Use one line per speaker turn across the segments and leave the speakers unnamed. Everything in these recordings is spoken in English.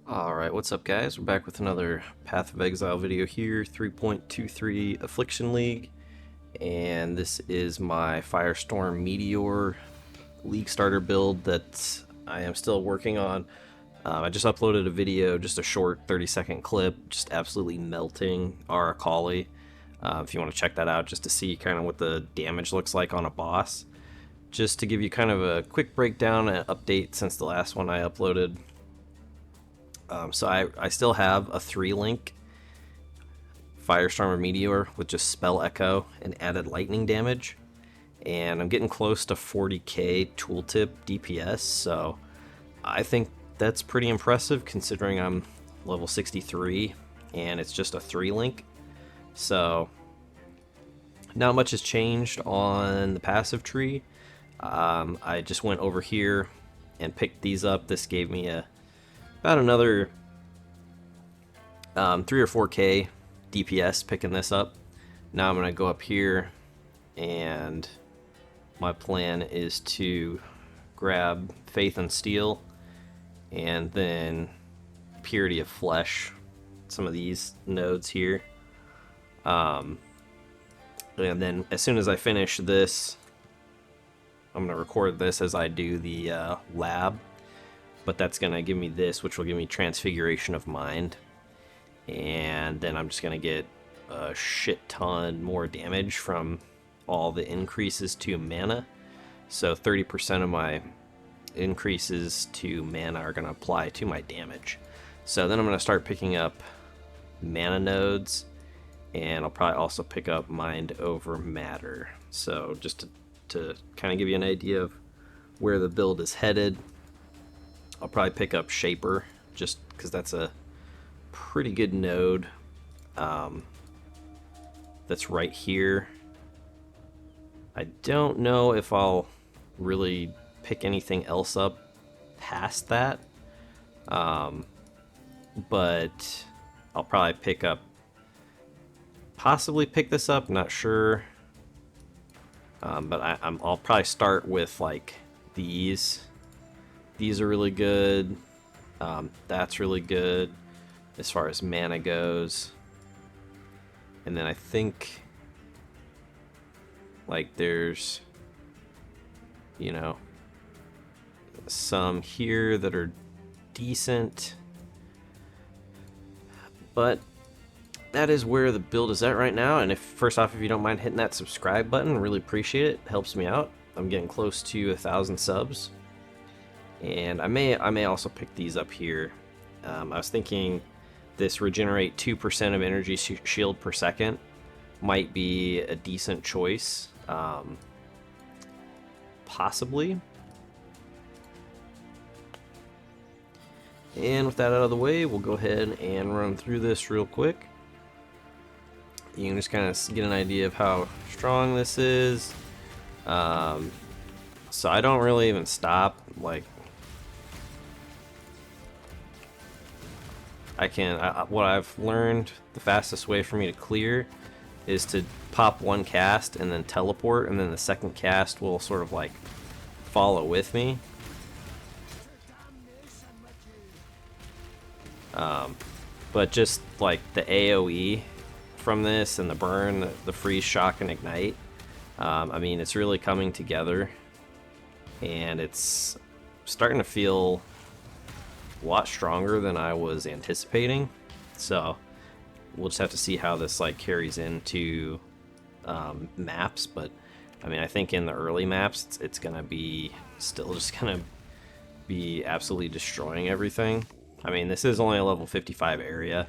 Alright, what's up guys? We're back with another Path of Exile video here, 3.23 Affliction League, and this is my Firestorm Meteor League starter build that I am still working on. I just uploaded a video, just a short 30-second clip, just absolutely melting our Akali. If you want to check that out just to see kind of what the damage looks like on a boss. Just to give you kind of a quick breakdown and update since the last one I uploaded. So I still have a 3-link Firestorm or Meteor with just Spell Echo and added lightning damage. And I'm getting close to 40k tooltip DPS, so I think that's pretty impressive considering I'm level 63 and it's just a 3-link. So not much has changed on the passive tree. I just went over here and picked these up. This gave me about another 3 or 4k DPS picking this up. Now I'm going to go up here, and my plan is to grab Faith and Steel and then Purity of Flesh, some of these nodes here. And then as soon as I finish this, I'm going to record this as I do the lab. But that's going to give me this, which will give me Transfiguration of Mind. And then I'm just going to get a shit ton more damage from all the increases to mana. So 30% of my increases to mana are going to apply to my damage. So then I'm going to start picking up mana nodes. And I'll probably also pick up Mind over Matter. So just to kind of give you an idea of where the build is headed. I'll probably pick up Shaper, just because that's a pretty good node. That's right here. I don't know if I'll really pick anything else up past that. But I'll probably possibly pick this up, not sure. But I'll probably start with like these. These are really good. That's really good as far as mana goes. And then I think like there's, you know, some here that are decent. But that is where the build is at right now. And first off, if you don't mind hitting that subscribe button, really appreciate it. It helps me out. I'm getting close to 1,000 subs. And I may also pick these up here. I was thinking this regenerate 2% of energy shield per second might be a decent choice. Possibly. And with that out of the way, we'll go ahead and run through this real quick. You can just kind of get an idea of how strong this is. So I don't really even stop. Like, what I've learned, the fastest way for me to clear is to pop one cast and then teleport, and then the second cast will sort of like follow with me. But just like the AoE from this and the burn, the freeze, shock, and ignite, I mean, it's really coming together, and it's starting to feel a lot stronger than I was anticipating. So we'll just have to see how this like carries into maps. But I mean, I think in the early maps it's gonna be still just gonna be absolutely destroying everything. I mean, this is only a level 55 area,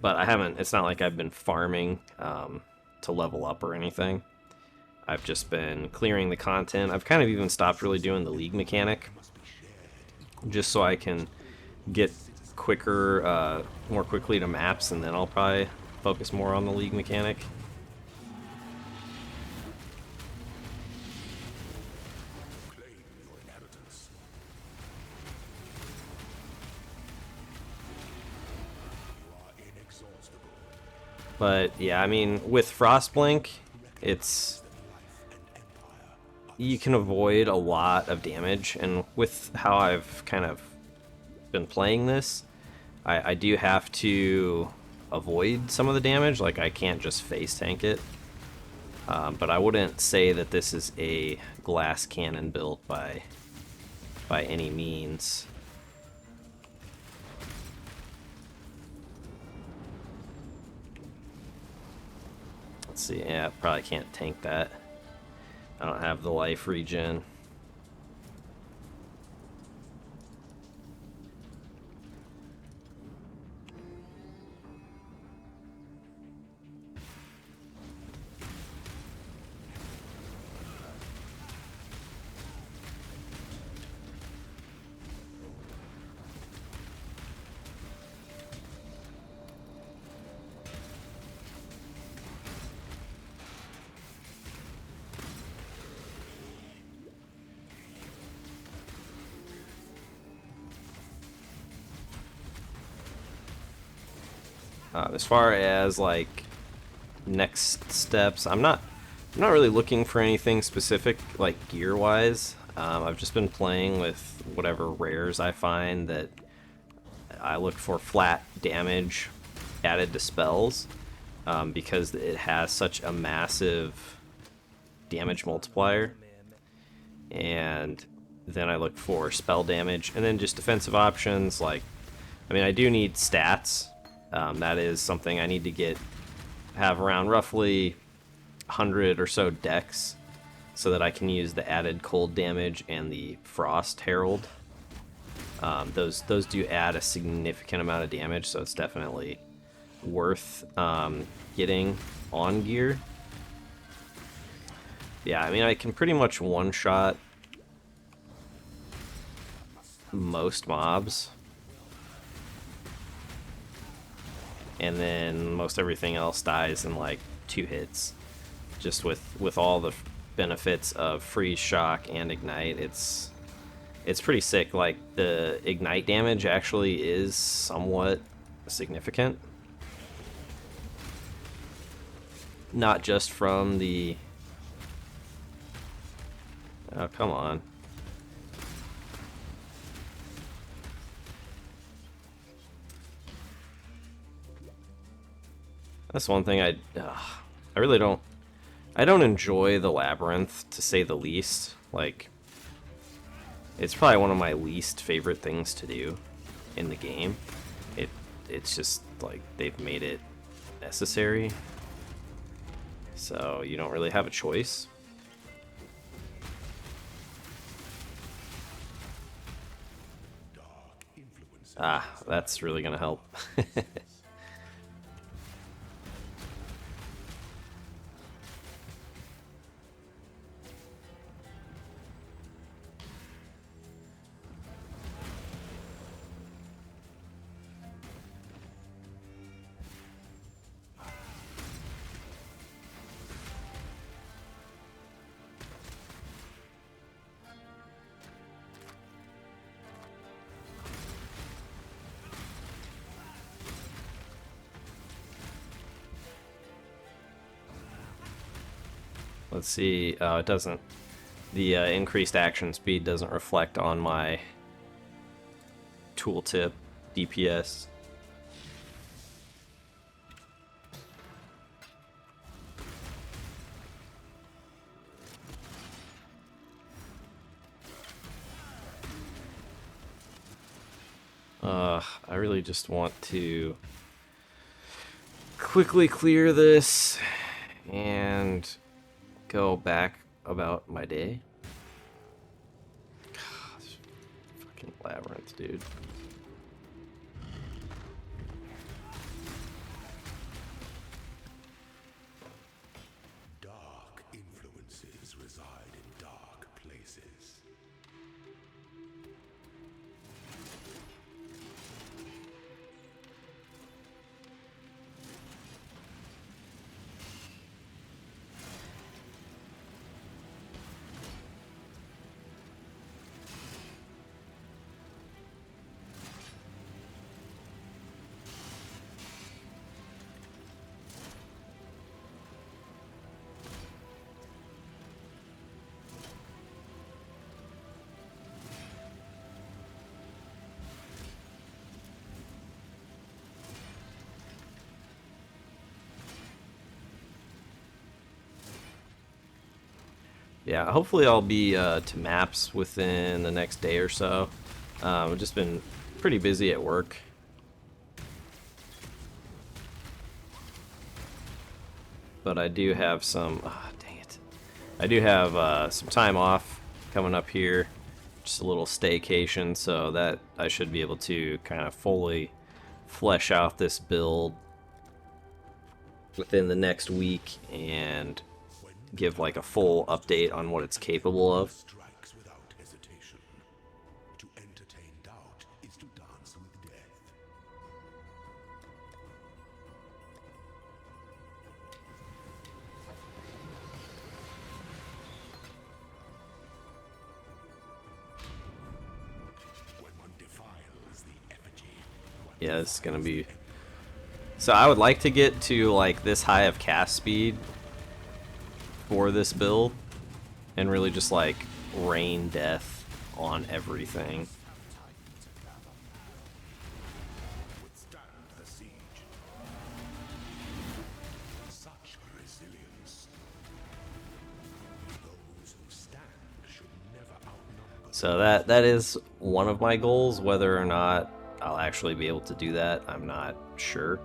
but it's not like I've been farming to level up or anything. I've just been clearing the content. I've kind of even stopped really doing the league mechanic, just so I can get quicker, more quickly to maps, and then I'll probably focus more on the league mechanic. But yeah, I mean, with Frostblink, you can avoid a lot of damage, and with how I've kind of been playing this, I do have to avoid some of the damage. Like, I can't just face tank it. But I wouldn't say that this is a glass cannon build by any means. Let's see, yeah, probably can't tank that. I don't have the life regen. As far as like next steps, I'm not really looking for anything specific like gear wise. I've just been playing with whatever rares I find that I look for flat damage added to spells, because it has such a massive damage multiplier. And then I look for spell damage, and then just defensive options. Like, I mean, I do need stats. That is something I need to have around roughly 100 or so dex, so that I can use the added cold damage and the frost herald. Those do add a significant amount of damage, so it's definitely worth getting on gear. Yeah, I mean, I can pretty much one-shot most mobs, and then most everything else dies in like 2 hits. Just with all the benefits of freeze, shock, and ignite, it's pretty sick. Like, the ignite damage actually is somewhat significant, not just from the... Oh, come on. That's one thing I really don't... I don't enjoy the Labyrinth, to say the least. Like, it's probably one of my least favorite things to do in the game. It's just, like, they've made it necessary. So you don't really have a choice. Ah, that's really gonna help. Let's see. It doesn't. The increased action speed doesn't reflect on my tooltip DPS. I really just want to quickly clear this and go back about my day. Gosh, fucking Labyrinth, dude.
Dark influences reside in dark places.
Yeah, hopefully I'll be to maps within the next day or so. I've just been pretty busy at work. But I do have some... dang it. I do have some time off coming up here. Just a little staycation, so that I should be able to kind of fully flesh out this build within the next week and give like a full update on what it's capable of.
Strikes without hesitation. To entertain doubt is to dance with death. When one defiles the effigy,
Yeah, this is gonna be... So I would like to get to like this high of cast speed for this build and really just like rain death on everything.
withstand the siege. Such resilience. Those who stand should never outnumber.
So that is one of my goals. Whether or not I'll actually be able to do that, I'm not sure.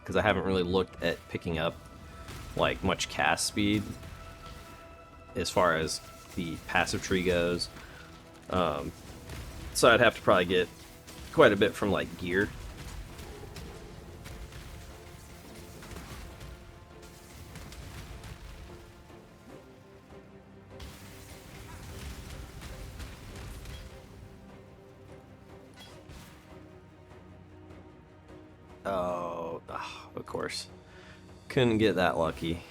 Because I haven't really looked at picking up like much cast speed as far as the passive tree goes. So I'd have to probably get quite a bit from like gear. Oh, of course. Couldn't get that lucky.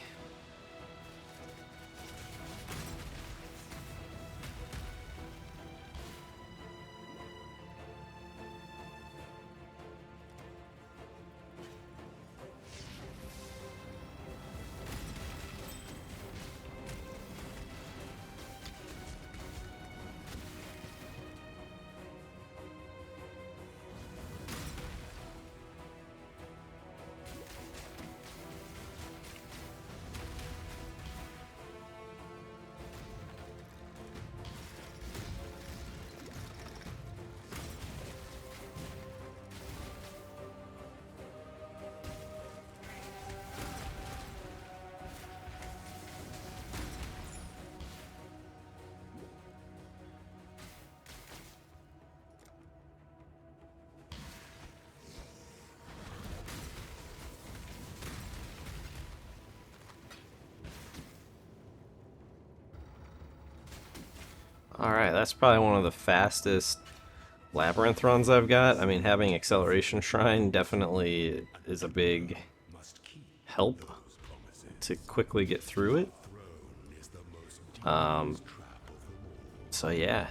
Alright, that's probably one of the fastest Labyrinth runs I've got. I mean, having Acceleration Shrine definitely is a big
Must keep
help
those promises.
to quickly get through it.
Throne is the most
Um,
dangerous trap of them all.
so yeah.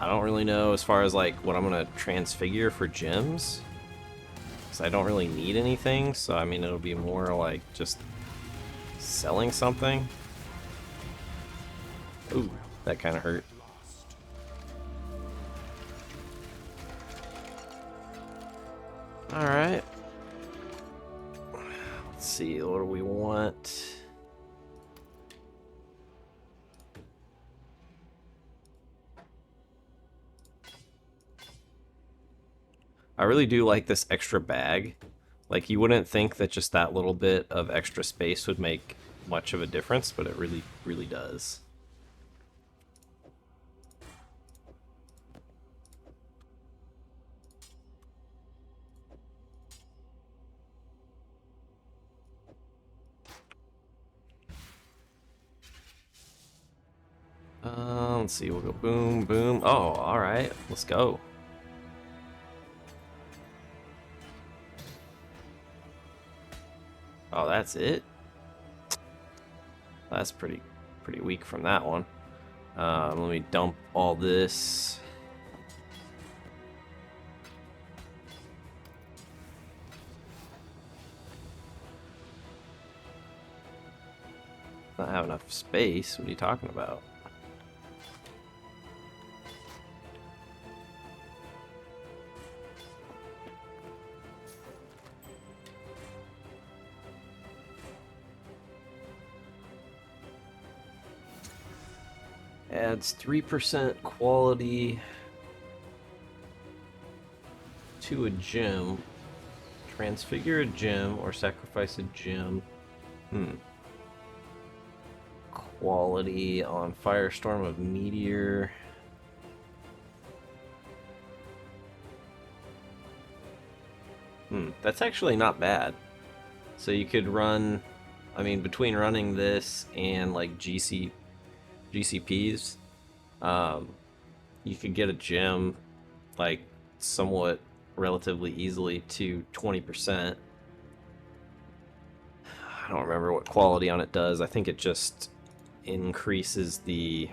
I don't really know as far as like what I'm gonna transfigure for gems. Because I don't really need anything, so I mean it'll be more like just selling something. Ooh, that kind of hurt. Alright. Let's see, what do we want? I really do like this extra bag. Like, you wouldn't think that just that little bit of extra space would make much of a difference, but it really, really does. Let's see, we'll go boom, boom. Oh, alright, let's go. Oh, that's it? That's pretty weak from that one. Let me dump all this. Not have enough space. What are you talking about? Adds 3% quality to a gem. Transfigure a gem or sacrifice a gem. Quality on Firestorm of Meteor. That's actually not bad. So you could run, I mean, between running this and like GCPs, you could get a gem like somewhat relatively easily to 20%. I don't remember what quality on it does. I think it just increases the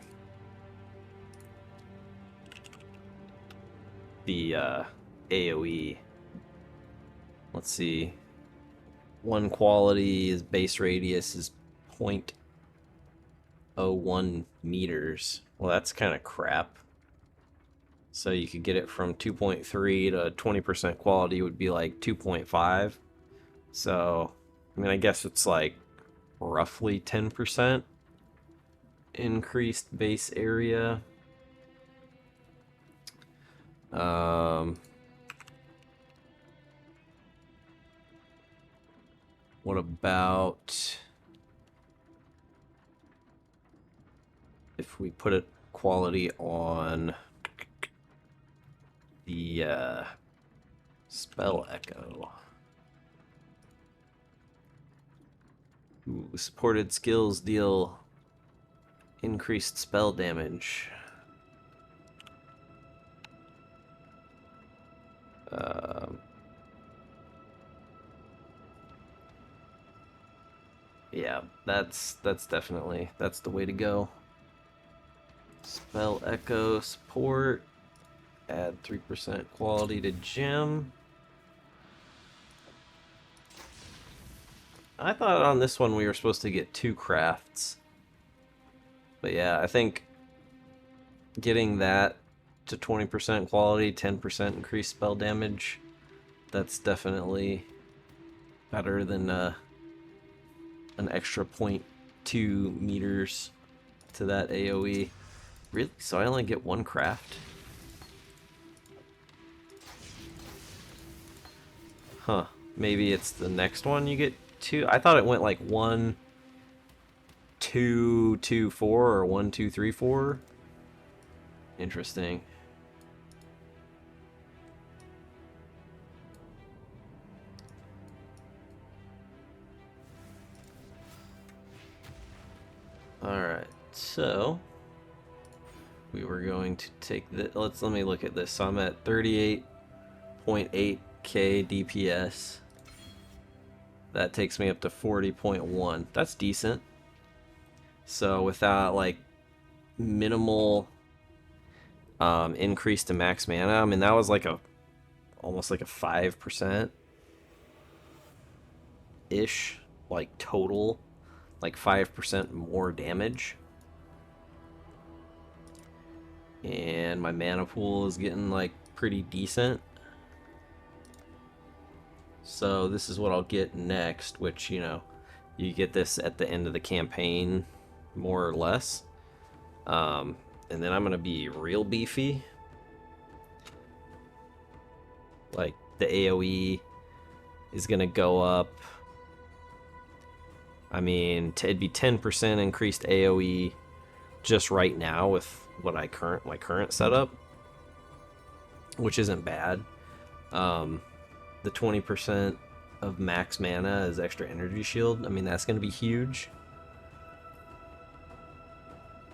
AoE. Let's see. One quality is base radius is 0.01 meters. Well, that's kind of crap. So you could get it from 2.3 to 20% quality would be like 2.5. So, I mean, I guess it's like roughly 10% increased base area. What about if we put it quality on the spell echo? Ooh, supported skills deal increased spell damage. Yeah, that's definitely, that's the way to go. Spell echo support. Add 3% quality to gem. I thought on this one we were supposed to get 2 crafts. But yeah, I think getting that to 20% quality, 10% increased spell damage, that's definitely better than an extra 0.2 meters to that AoE. Really? So I only get 1 craft? Huh. Maybe it's the next one you get 2? I thought it went like 1, 2, 2, 4, or 1, 2, 3, 4. Interesting. Alright, so we were going to take the, let me look at this. So I'm at 38.8k DPS. That takes me up to 40.1. That's decent. So without like minimal increase to max mana, I mean that was like almost like a 5% ish, like total, like 5% more damage. And my mana pool is getting like pretty decent. So this is what I'll get next, which, you know, you get this at the end of the campaign, more or less. And then I'm gonna be real beefy. Like the AoE is gonna go up. I mean, it'd be 10% increased AoE just right now with what my current setup, which isn't bad. The 20% of max mana is extra energy shield. I mean, that's going to be huge.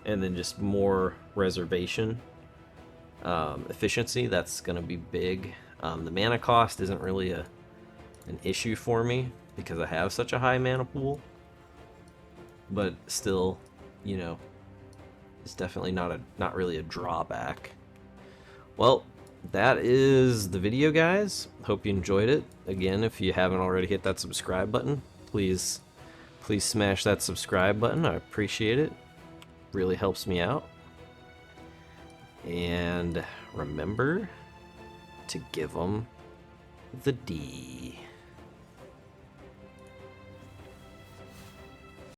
And then just more reservation efficiency. That's going to be big. The mana cost isn't really an issue for me because I have such a high mana pool. But still, you know, it's definitely not really a drawback. Well, that is the video, guys. Hope you enjoyed it. Again, if you haven't already hit that subscribe button, please smash that subscribe button. I appreciate it. Really helps me out. And remember to give them the D.